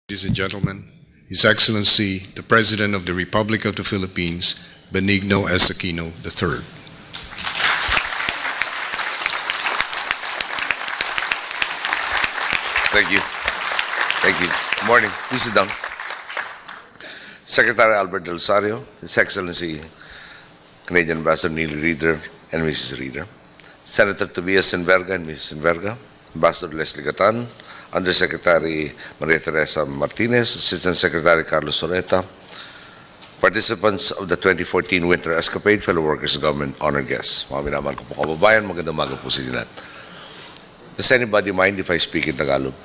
Ladies and gentlemen, His Excellency, the President of the Republic of the Philippines, Benigno Aquino III. Thank you. Thank you. Good morning. Please sit down. Secretary Albert Del Rosario, His Excellency, Canadian Ambassador Neil Reeder and Mrs. Reeder, Senator Tobias Enverga and Mrs. Enverga, Ambassador Leslie Gatan, Undersecretary Maria Teresa Martinez, Assistant Secretary Carlos Soreta, participants of the 2014 Winter Escapade, fellow workers, government, honored guests. Mga minamahal ko po kababayan, magandang umaga po sa inyo lahat. Does anybody mind if I speak in Tagalog?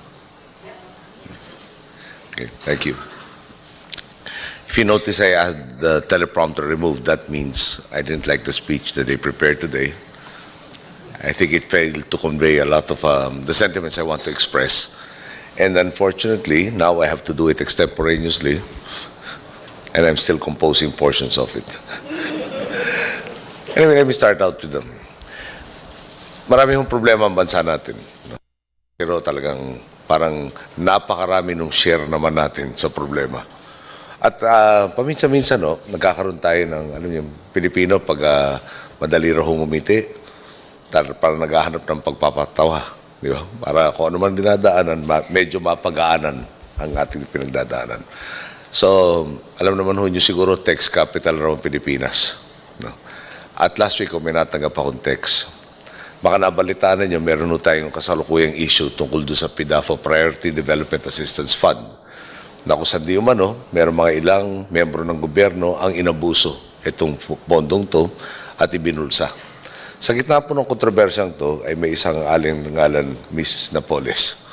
Okay, thank you. If you notice I had the teleprompter removed, that means I didn't like the speech that they prepared today. I think it failed to convey a lot of the sentiments I want to express. And unfortunately, now I have to do it extemporaneously, and I'm still composing portions of it. Anyway, let me start out with them. Marami hong problema ang bansa natin. Pero talagang parang napakarami nung share naman natin sa problema. At paminsan-minsan, nagkakaroon tayo ng, Pilipino pag madali raw humumiti, para naghahanap ng pagpapatawa, di ba? Para kung ano man dinadaanan, medyo mapagaanan ang ating pinagdadaanan. So, alam naman ho nyo siguro, text capital raw ang Pilipinas. No? At last week, may natanggap akong text. Baka nabalitaan nyo, meron ho tayong kasalukuyang issue tungkol doon sa PDAFO, Priority Development Assistance Fund. Na kung sa di umano, meron mga ilang membro ng gobyerno ang inabuso itong bondong to at ibinulsa. Sa gitna po ng kontrobersyang to ay may isang aling ngalan, Miss Napoles.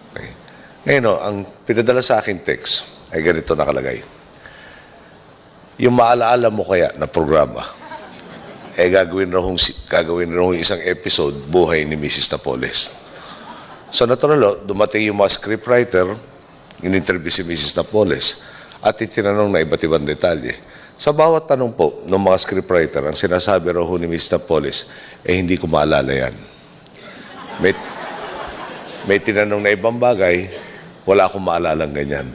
Okay. Ngayon, ang pinadala sa akin text ay ganito nakalagay. Yung maalaala mo kaya na programa, gagawin raw isang episode, buhay ni Mrs. Napoles. So natural, dumating yung mga scriptwriter, in-interview si Mrs. Napoles, at itinanong na iba't ibang detalye. Sa bawat tanong po ng mga scriptwriter, ang sinasabi raw ni Mrs. Napoles, hindi ko maalala yan. May tinanong na ibang bagay, wala akong maalalang ganyan.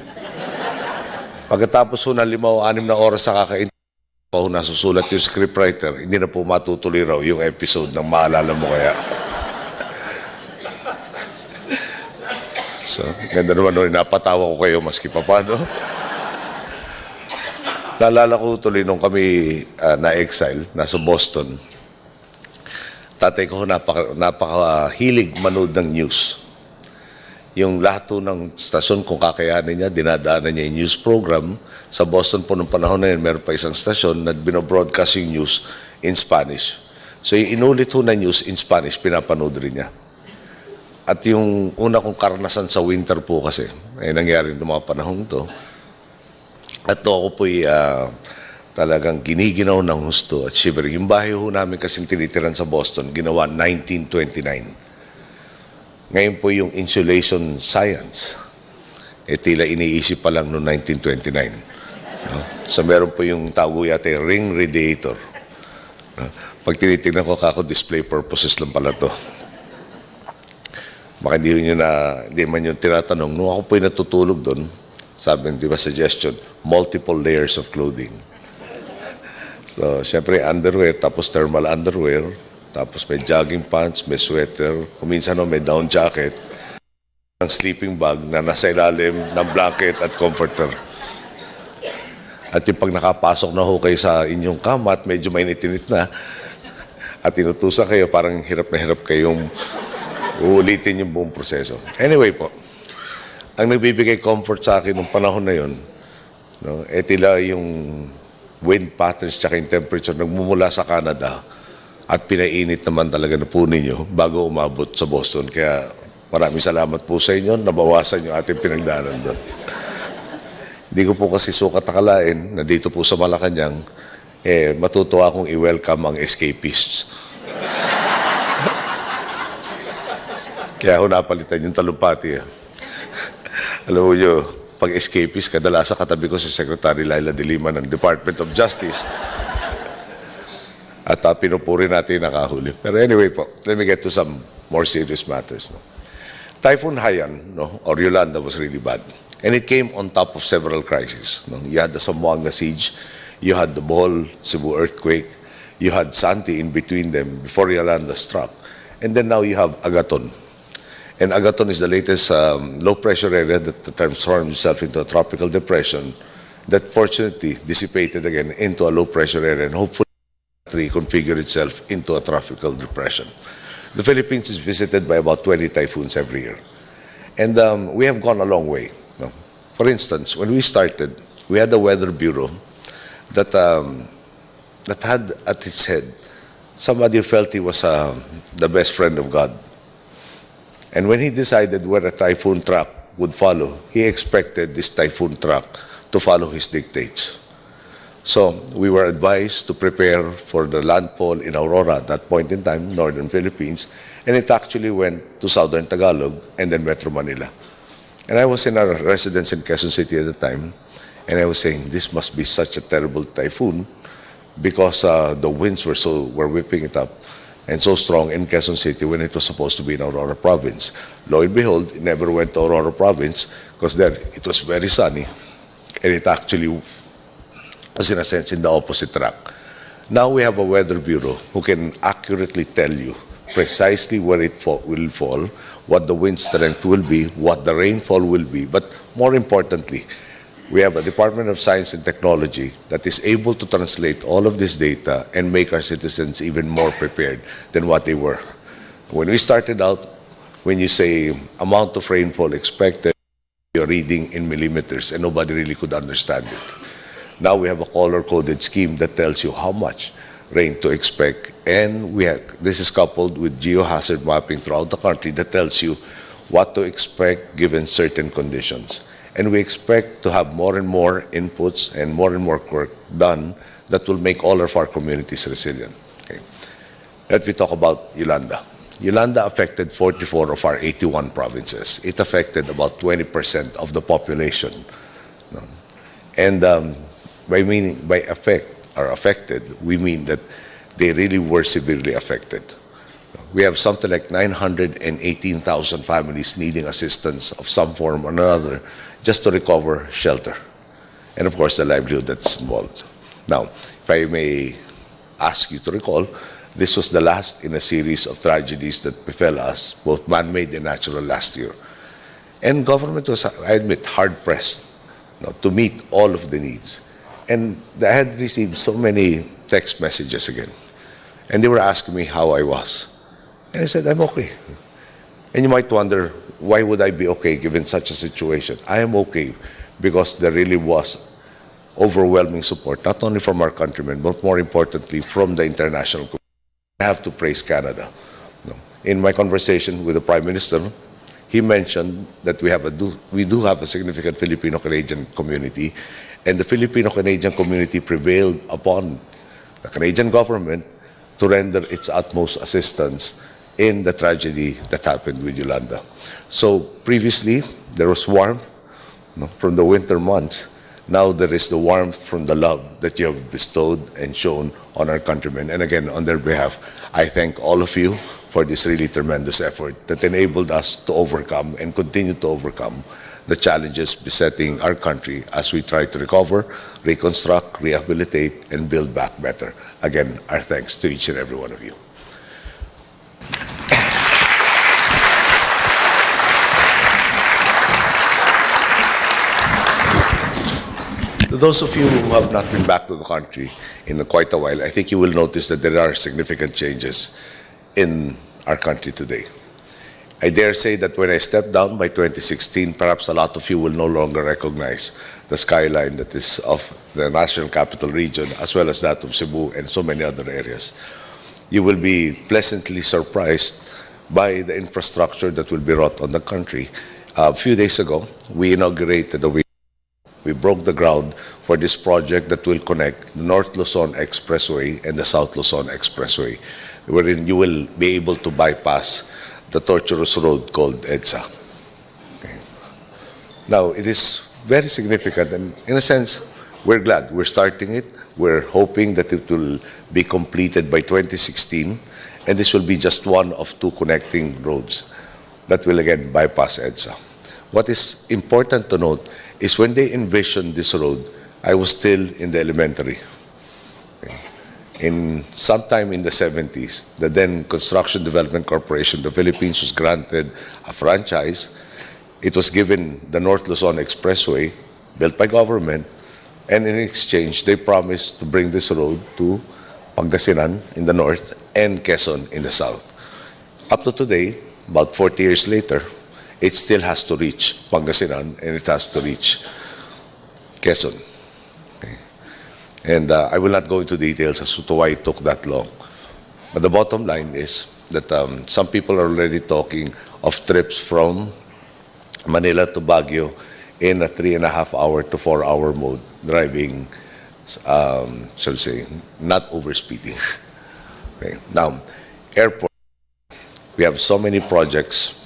Pagkatapos ng 5 o 6 na oras sa kaka-interview, pa nasusulat yung scriptwriter, hindi na po matutuloy raw yung episode ng maalala mo kaya. So, ganda naman napatawa ko kayo maski pa paano. Naalala ko tuloy nung kami na-exile, nasa Boston. Tatay ko napakahilig manood ng news. Yung lahat ng stasyon, kung kakayanin niya, dinadaanan niya yung news program. Sa Boston po nung panahon na yun, meron pa isang stasyon na binobroadcast yung news in Spanish. So yung inulit na news in Spanish, pinapanood rin niya. At yung una kong karanasan sa winter po kasi, ay nangyari ng mga panahon to. At ako po'y talagang giniginaw ng husto at shivering. Yung bahay ho namin kasing tinitiran sa Boston, ginawa 1929. Ngayon po yung insulation science, tila iniisip pa lang noong 1929. No? So meron po yung tawag yata ring radiator. No? Pag tinitignan ko, kako display purposes lang pala to. Baka hindi man yung tinatanong. Nung ako po'y natutulog doon, sabi ng suggestion, multiple layers of clothing. So, syempre, underwear, tapos thermal underwear, tapos may jogging pants, may sweater, kuminsan may down jacket, ng sleeping bag na nasa ilalim ng blanket at comforter. At yung pag nakapasok na ho kayo sa inyong kama at medyo mainit-init na, at inutusan kayo, parang hirap na hirap kayong uulitin yung buong proseso. Anyway po, ang nagbibigay comfort sa akin nung panahon na yun, tila yung wind patterns tsaka yung temperature nagmumula sa Canada at pinainit naman talaga na po ninyo bago umabot sa Boston. Kaya maraming salamat po sa inyo, nabawasan yung ating pinagdaanan doon. Hindi ko po kasi sukat akalain na dito po sa Malacanang, matutuwa akong i-welcome ang escapists. Kaya ako napalitan yung talumpati. Alam mo nyo, pag escapist, kadalasan katabi ko si Secretary Laila de Lima ng Department of Justice. At pinupuri natin yung nakahuli. Pero anyway po, let me get to some more serious matters. Typhoon Haiyan, or Yolanda was really bad. And it came on top of several crises. No? You had the Zamboanga siege, you had the Bohol, Cebu earthquake, you had Santi in between them before Yolanda struck. And then now you have Agaton. And Agaton is the latest low-pressure area that transformed itself into a tropical depression that fortunately dissipated again into a low-pressure area and hopefully reconfigure itself into a tropical depression. The Philippines is visited by about 20 typhoons every year. And we have gone a long way. No? For instance, when we started, we had a weather bureau that had at its head somebody who felt he was the best friend of God. And when he decided where a typhoon track would follow, he expected this typhoon track to follow his dictates. So we were advised to prepare for the landfall in Aurora at that point in time, northern Philippines, and it actually went to southern Tagalog and then Metro Manila. And I was in our residence in Quezon City at the time, and I was saying, this must be such a terrible typhoon because the winds were whipping it up and so strong in Quezon City when it was supposed to be in Aurora Province. Lo and behold, it never went to Aurora Province because there it was very sunny, and it actually was in a sense in the opposite track. Now we have a weather bureau who can accurately tell you precisely where it will fall, what the wind strength will be, what the rainfall will be, but more importantly, we have a Department of Science and Technology that is able to translate all of this data and make our citizens even more prepared than what they were. When we started out, when you say amount of rainfall expected, you're reading in millimeters and nobody really could understand it. Now we have a color-coded scheme that tells you how much rain to expect, and this is coupled with geohazard mapping throughout the country that tells you what to expect given certain conditions. And we expect to have more and more inputs and more work done that will make all of our communities resilient. Okay. Let me talk about Yolanda. Yolanda affected 44 of our 81 provinces. It affected about 20% of the population. No? And by affected, we mean that they really were severely affected. We have something like 918,000 families needing assistance of some form or another just to recover shelter. And of course, the livelihood that's involved. Now, if I may ask you to recall, this was the last in a series of tragedies that befell us, both man-made and natural, last year. And government was, I admit, hard-pressed to meet all of the needs. And I had received so many text messages again. And they were asking me how I was. And I said, I'm okay. And you might wonder, why would I be okay given such a situation? I am okay because there really was overwhelming support, not only from our countrymen, but more importantly, from the international community. I have to praise Canada. In my conversation with the Prime Minister, he mentioned that we do have a significant Filipino-Canadian community, and the Filipino-Canadian community prevailed upon the Canadian government to render its utmost assistance in the tragedy that happened with Yolanda. So previously, there was warmth from the winter months. Now there is the warmth from the love that you have bestowed and shown on our countrymen. And again, on their behalf, I thank all of you for this really tremendous effort that enabled us to overcome and continue to overcome the challenges besetting our country as we try to recover, reconstruct, rehabilitate, and build back better. Again, our thanks to each and every one of you. To those of you who have not been back to the country in quite a while, I think you will notice that there are significant changes in our country today. I dare say that when I stepped down by 2016, perhaps a lot of you will no longer recognize the skyline that is of the National Capital Region, as well as that of Cebu and so many other areas. You will be pleasantly surprised by the infrastructure that will be wrought on the country. A few days ago, we broke the ground for this project that will connect the North Luzon Expressway and the South Luzon Expressway, wherein you will be able to bypass the tortuous road called EDSA. Okay. Now, it is very significant, and in a sense, we're glad. We're starting it. We're hoping that it will be completed by 2016, and this will be just one of two connecting roads that will again bypass EDSA. What is important to note is when they envisioned this road, I was still in the elementary. In sometime in the 70s, the then Construction Development Corporation, the Philippines, was granted a franchise. It was given the North Luzon Expressway, built by government, and in exchange, they promised to bring this road to Pangasinan in the north and Quezon in the south. Up to today, about 40 years later, it still has to reach Pangasinan and it has to reach Quezon. Okay. And I will not go into details as to why it took that long. But the bottom line is that some people are already talking of trips from Manila to Baguio in a 3.5-hour to 4-hour mode, driving, shall we say, not overspeeding. Okay. Now, airport, we have so many projects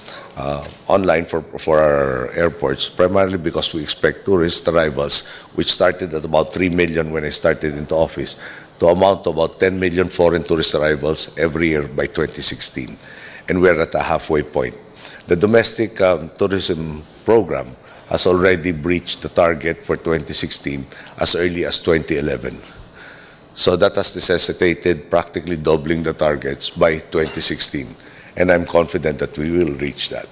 online for our airports, primarily because we expect tourist arrivals, which started at about 3 million when I started into office, to amount to about 10 million foreign tourist arrivals every year by 2016. And we're at a halfway point. The domestic tourism program has already breached the target for 2016 as early as 2011. So that has necessitated practically doubling the targets by 2016. And I'm confident that we will reach that.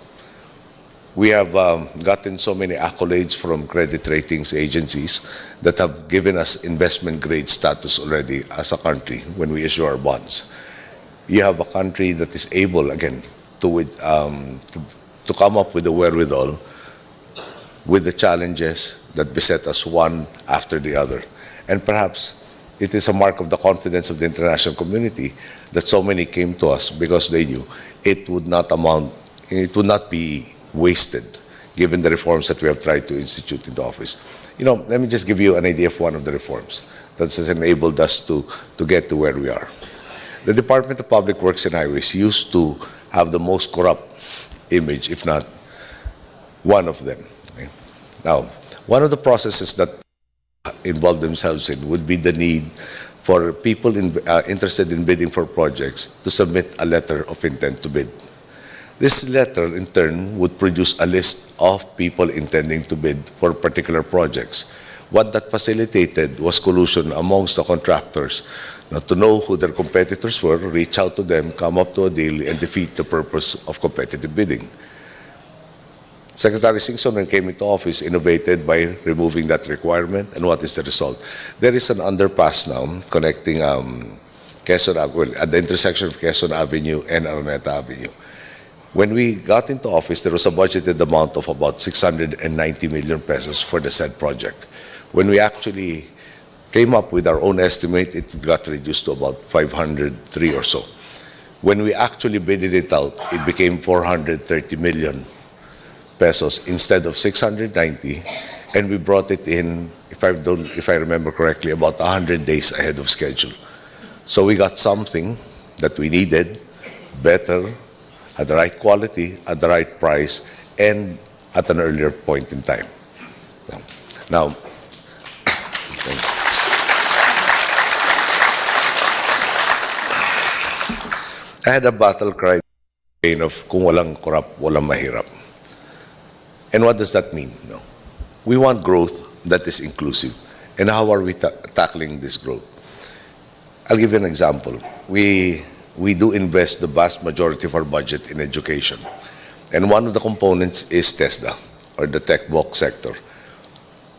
We have gotten so many accolades from credit ratings agencies that have given us investment grade status already as a country when we issue our bonds. You have a country that is able, again, to come up with the wherewithal with the challenges that beset us one after the other. And perhaps it is a mark of the confidence of the international community that so many came to us because they knew it would not be wasted given the reforms that we have tried to institute in the office. You know, let me just give you an idea of one of the reforms that has enabled us to get to where we are. The Department of Public Works and Highways used to have the most corrupt image, if not one of them. Okay? Now, one of the processes that involve themselves in would be the need for people interested in bidding for projects to submit a letter of intent to bid. This letter, in turn, would produce a list of people intending to bid for particular projects. What that facilitated was collusion amongst the contractors, to know who their competitors were, reach out to them, come up to a deal, and defeat the purpose of competitive bidding. Secretary Singson, when he came into office, innovated by removing that requirement. And what is the result? There is an underpass now connecting Quezon Avenue, at the intersection of Quezon Avenue and Araneta Avenue. When we got into office, there was a budgeted amount of about 690 million pesos for the said project. When we actually came up with our own estimate, it got reduced to about 503 or so. When we actually bidded it out, it became 430 million pesos instead of 690, and we brought it in, if I remember correctly, about 100 days ahead of schedule. So we got something that we needed, better, at the right quality, at the right price, and at an earlier point in time. Now, I had a battle cry of kung walang korap, walang mahirap. And what does that mean? No. We want growth that is inclusive. And how are we tackling this growth? I'll give you an example. We do invest the vast majority of our budget in education. And one of the components is TESDA, or the tech box sector.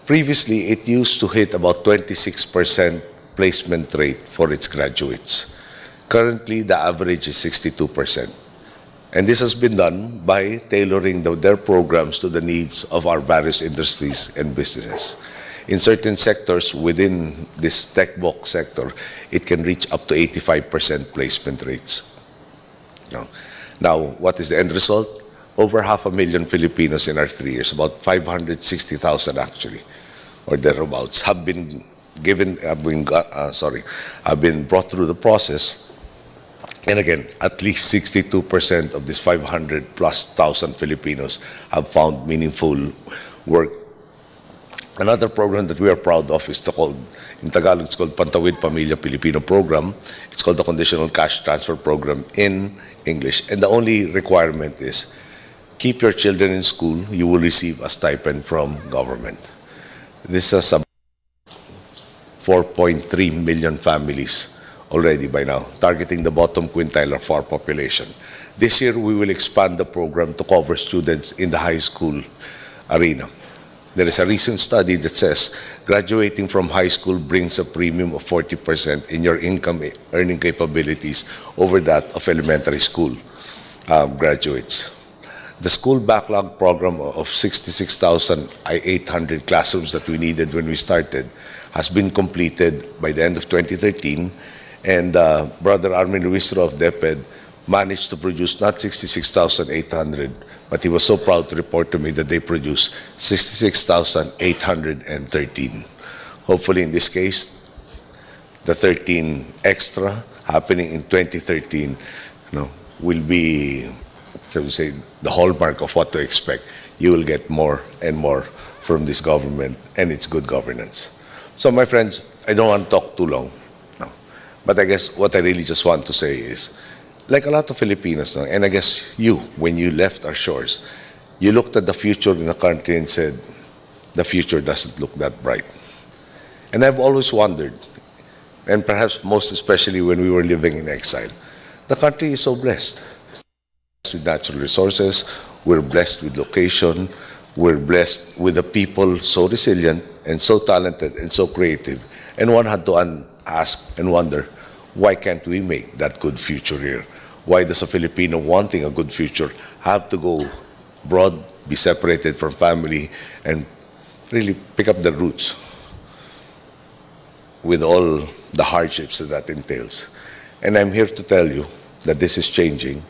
Previously, it used to hit about 26% placement rate for its graduates. Currently, the average is 62%. And this has been done by tailoring their programs to the needs of our various industries and businesses. In certain sectors within this tech box sector, it can reach up to 85% placement rates. Now, what is the end result? Over 500,000 Filipinos in our 3 years, about 560,000 actually, or thereabouts, have been brought through the process. And again, at least 62% of these 500,000+ Filipinos have found meaningful work. Another program that we are proud of is called, in Tagalog, it's called Pantawid Pamilya Pilipino Program. It's called the Conditional Cash Transfer Program in English. And the only requirement is keep your children in school, you will receive a stipend from government. This is about 4.3 million families already by now, targeting the bottom quintile of our population. This year, we will expand the program to cover students in the high school arena. There is a recent study that says graduating from high school brings a premium of 40% in your income earning capabilities over that of elementary school graduates. The school backlog program of 66,800 classrooms that we needed when we started has been completed by the end of 2013, and Brother Armin Luistro of DepEd managed to produce not 66,800, but he was so proud to report to me that they produced 66,813. Hopefully, in this case, the 13 extra happening in 2013, will be, shall we say, the hallmark of what to expect. You will get more and more from this government and its good governance. So, my friends, I don't want to talk too long, but I guess what I really just want to say is, like a lot of Filipinos, and I guess you, when you left our shores, you looked at the future in the country and said, the future doesn't look that bright. And I've always wondered, and perhaps most especially when we were living in exile, the country is so blessed. With natural resources, we're blessed with location, we're blessed with the people so resilient and so talented and so creative. And one had to ask and wonder, why can't we make that good future here? Why does a Filipino wanting a good future have to go abroad, be separated from family, and really pick up the roots with all the hardships that entails? And I'm here to tell you that this is changing.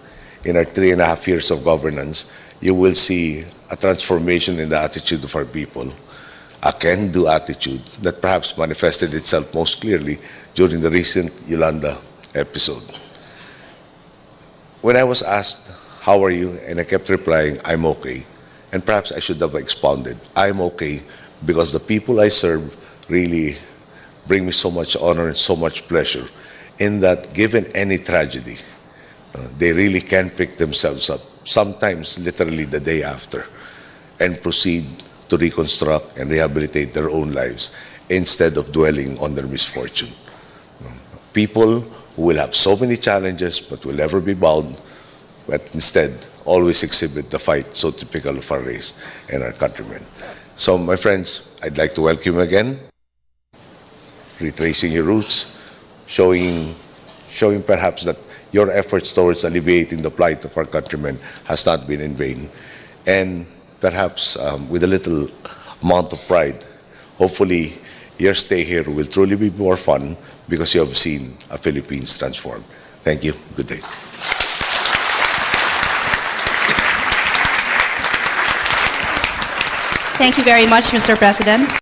In our 3.5 years of governance, you will see a transformation in the attitude of our people, a can-do attitude that perhaps manifested itself most clearly during the recent Yolanda episode. When I was asked, how are you? And I kept replying, I'm okay. And perhaps I should have expounded, I'm okay because the people I serve really bring me so much honor and so much pleasure in that given any tragedy, they really can pick themselves up, sometimes literally the day after, and proceed to reconstruct and rehabilitate their own lives instead of dwelling on their misfortune. People who will have so many challenges but will never be bowed, but instead always exhibit the fight so typical of our race and our countrymen. So, my friends, I'd like to welcome you again, retracing your roots, showing perhaps that your efforts towards alleviating the plight of our countrymen has not been in vain. And perhaps with a little amount of pride, hopefully your stay here will truly be more fun because you have seen a Philippines transformed. Thank you. Good day. Thank you very much, Mr. President.